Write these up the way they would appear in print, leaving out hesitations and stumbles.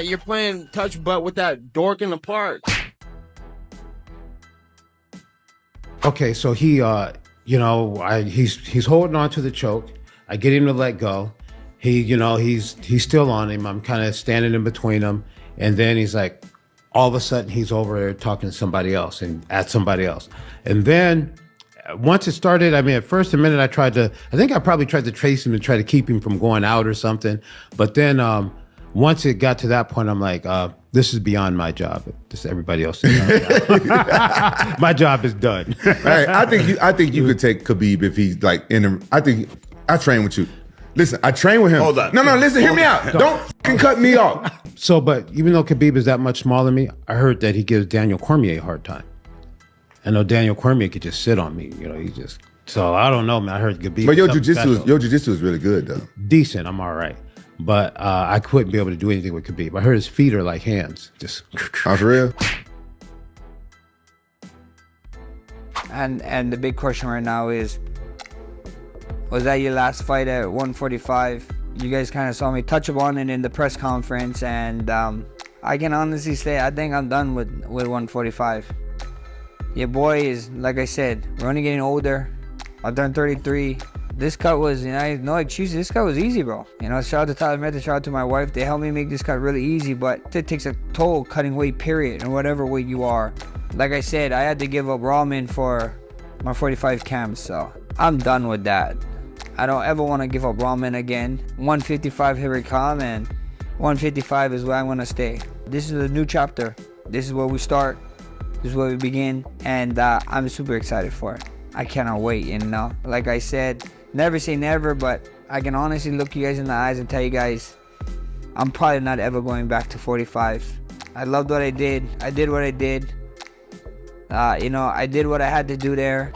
You're playing touch butt with that dork in the park. Okay, so he, he's holding on to the choke. I get him to let go. He's still on him. I'm kind of standing in between them, and then he's like, all of a sudden he's over there talking to somebody else and at somebody else, and then once it started, I mean, at first a minute I think I probably tried to trace him and try to keep him from going out or something, but then once it got to that point, I'm like, this is beyond my job. Just everybody else's job. My job is done. Right, I think you could take Khabib if he's like I train with you. Listen, I train with him. Hold on. No, listen, hear me out. Don't fucking cut me off. So, but even though Khabib is that much smaller than me, I heard that he gives Daniel Cormier a hard time. I know Daniel Cormier could just sit on me. So I don't know, man. I heard Khabib. But your jiu-jitsu is really good, though. Decent. I'm all right. But I couldn't be able to do anything with Khabib. I heard his feet are like hands. Just. Oh, for real? And the big question right now is, was that your last fight at 145? You guys kind of saw me touch upon it in the press conference, and I can honestly say I think I'm done with 145. Your boy is, like I said, we're only getting older. I've done 33. This cut was, no excuses. This cut was easy, bro. Shout out to Tyler Method, shout out to my wife. They helped me make this cut really easy, but it takes a toll cutting weight, period, and whatever weight you are. Like I said, I had to give up ramen for my 45 cams, so I'm done with that. I don't ever want to give up ramen again. 155, here we come, and 155 is where I want to stay. This is a new chapter. This is where we start. This is where we begin, and I'm super excited for it. I cannot wait, Like I said, never say never, but I can honestly look you guys in the eyes and tell you guys, I'm probably not ever going back to 45. I loved what I did. I did what I did. I did what I had to do there.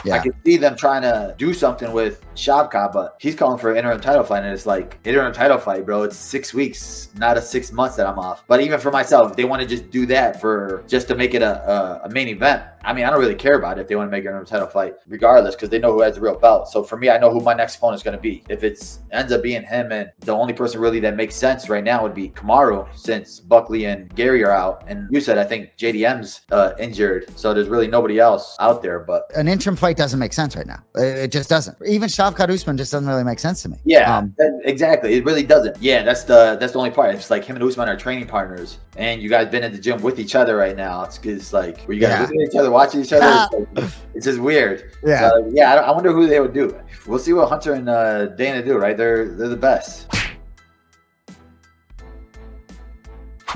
Yeah. I can see them trying to do something with Shavkat, but he's calling for an interim title fight, and it's like, interim title fight, bro. It's 6 weeks, not a 6 months that I'm off. But even for myself, if they want to just do that just to make it a main event, I mean, I don't really care about it if they want to make an interim title fight, regardless, because they know who has the real belt. So for me, I know who my next opponent is going to be. If it ends up being him, and the only person really that makes sense right now would be Kamaru, since Buckley and Gary are out. And you said, I think JDM's injured, so there's really nobody else out there. But an interim fight doesn't make sense right now. It just doesn't. Even Shavkat Usman just doesn't really make sense to me. Yeah, exactly. It really doesn't. Yeah, that's the only part. It's like him and Usman are training partners, and you guys been at the gym with each other right now. It's like, were you guys looking at each other, watching each other? It's just weird. Yeah, so, I wonder who they would do. We'll see what Hunter and Dana do. Right, they're the best.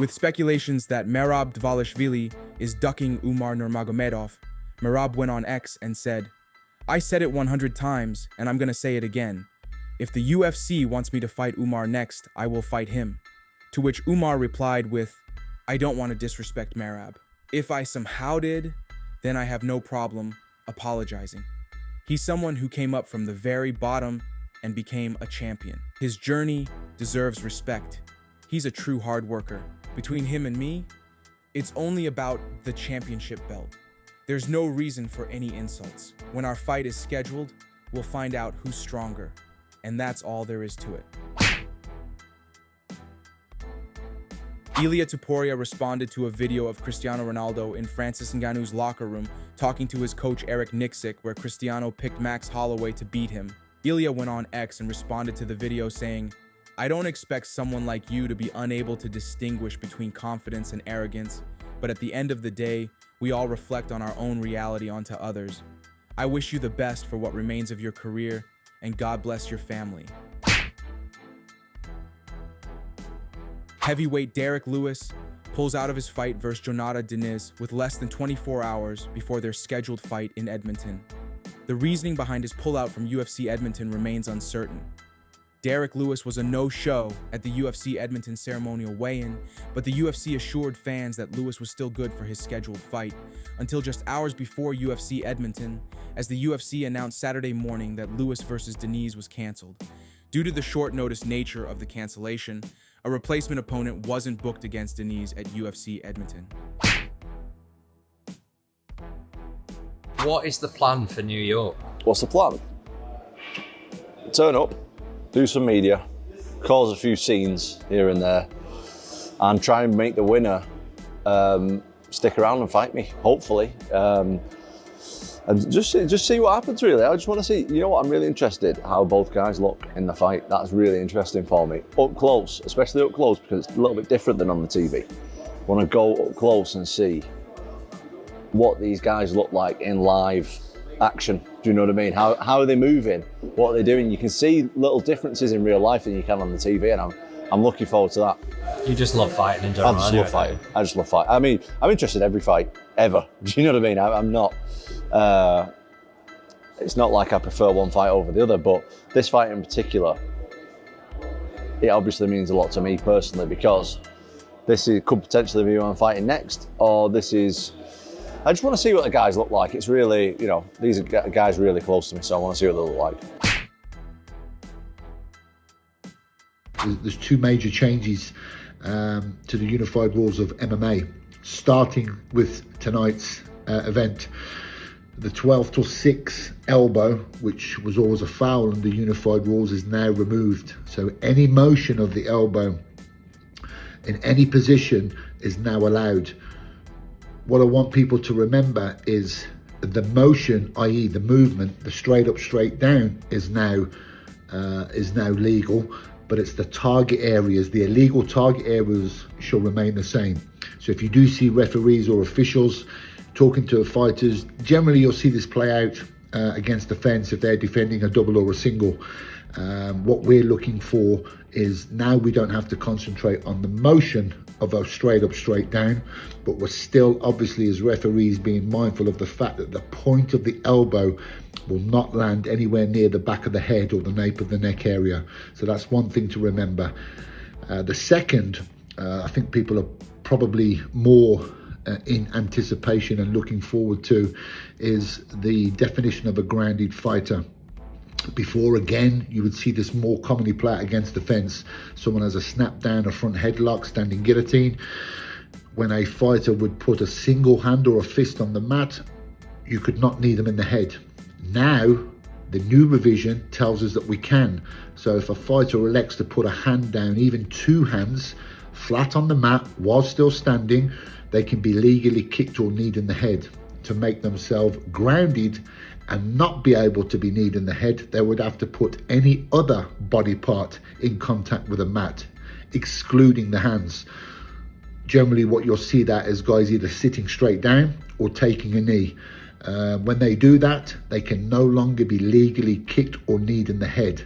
With speculations that Merab Dvalishvili is ducking Umar Nurmagomedov, Merab went on X and said, "I said it 100 times, and I'm gonna say it again. If the UFC wants me to fight Umar next, I will fight him." To which Umar replied with, "I don't want to disrespect Merab. If I somehow did, then I have no problem apologizing. He's someone who came up from the very bottom and became a champion. His journey deserves respect. He's a true hard worker. Between him and me, it's only about the championship belt. There's no reason for any insults. When our fight is scheduled, we'll find out who's stronger. And that's all there is to it." Ilia Tuporia responded to a video of Cristiano Ronaldo in Francis Ngannou's locker room talking to his coach Eric Nixick, where Cristiano picked Max Holloway to beat him. Ilia went on X and responded to the video saying, "I don't expect someone like you to be unable to distinguish between confidence and arrogance, but at the end of the day, we all reflect on our own reality onto others. I wish you the best for what remains of your career, and God bless your family." Heavyweight Derrick Lewis pulls out of his fight versus Jhonata Diniz with less than 24 hours before their scheduled fight in Edmonton. The reasoning behind his pullout from UFC Edmonton remains uncertain. Derrick Lewis was a no-show at the UFC Edmonton ceremonial weigh-in, but the UFC assured fans that Lewis was still good for his scheduled fight, until just hours before UFC Edmonton, as the UFC announced Saturday morning that Lewis versus Diniz was canceled. Due to the short-notice nature of the cancellation, a replacement opponent wasn't booked against Diniz at UFC Edmonton. What is the plan for New York? What's the plan? Turn up, do some media, cause a few scenes here and there, and try and make the winner stick around and fight me, hopefully. And just see what happens, really. I just want to see, you know what, I'm really interested how both guys look in the fight. That's really interesting for me. Up close, especially up close, because it's a little bit different than on the TV. I want to go up close and see what these guys look like in live action. Do you know what I mean? How are they moving? What are they doing? You can see little differences in real life than you can on the TV, and I'm looking forward to that. You just love fighting in general. I just love fighting. I just love fighting. I mean, I'm interested in every fight ever. Do you know what I mean? I'm not. It's not like I prefer one fight over the other, but this fight in particular, it obviously means a lot to me personally, because could potentially be who I'm fighting next, or this is. I just want to see what the guys look like. It's really, you know, these are guys really close to me, so I want to see what they look like. There's two major changes to the unified rules of MMA, starting with tonight's event. The 12-6 elbow, which was always a foul in the unified rules, is now removed. So any motion of the elbow in any position is now allowed. What I want people to remember is the motion, i.e. the movement, the straight up, straight down is now legal, but it's the target areas, the illegal target areas shall remain the same. So if you do see referees or officials talking to fighters, generally you'll see this play out against the fence if they're defending a double or a single. What we're looking for is now we don't have to concentrate on the motion of a straight up, straight down, but we're still obviously as referees being mindful of the fact that the point of the elbow will not land anywhere near the back of the head or the nape of the neck area. So that's one thing to remember. The second, I think people are probably more in anticipation and looking forward to, is the definition of a grounded fighter. Before, again, you would see this more commonly play against the fence. Someone has a snap down, a front headlock, standing guillotine. When a fighter would put a single hand or a fist on the mat, you could not knee them in the head. Now, the new revision tells us that we can. So if a fighter elects to put a hand down, even two hands, flat on the mat while still standing, they can be legally kicked or kneed in the head. To make themselves grounded and not be able to be kneed in the head, they would have to put any other body part in contact with a mat, excluding the hands. Generally what you'll see that is guys either sitting straight down or taking a knee. When they do that, they can no longer be legally kicked or kneed in the head.